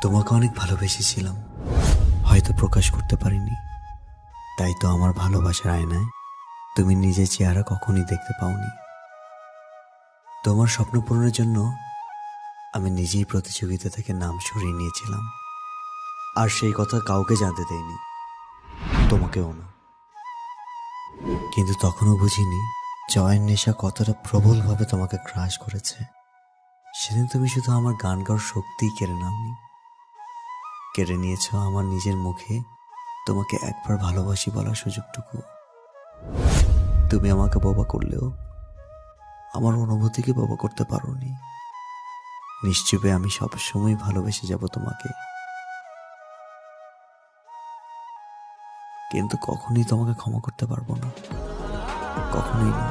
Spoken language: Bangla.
তোমাকে অনেক ভালোবেসেছিলাম, হয়তো প্রকাশ করতে পারিনি। তাই তো আমার ভালোবাসার আয়নায় তুমি নিজের চেহারা কখনই দেখতে পাওনি। তোমার স্বপ্ন পূরণের জন্য আমি নিজেই প্রতিযোগিতা থেকে নাম সরিয়ে নিয়েছিলাম, আর সেই কথা কাউকে জানতে দেইনি, তোমাকেও না। কিন্তু তখনও বুঝিনি জয়ের নেশা কতটা প্রবলভাবে তোমাকে গ্রাস করেছে। সেদিন তুমি শুধু আমার গান গাওয়ার শক্তিই কেড়ে নাওনি, কেড়ে নিয়েছ আমার নিজের মুখে তোমাকে একবার ভালোবাসি বলার সুযোগটুকু। তুমি আমাকে বোবা করলেও আমার অনুভূতিকে বোবা করতে পারোনি। নিশ্চুপে আমি সবসময় ভালোবেসে যাব তোমাকে, কিন্তু কখনোই তোমাকে ক্ষমা করতে পারবো না, কখনোই না।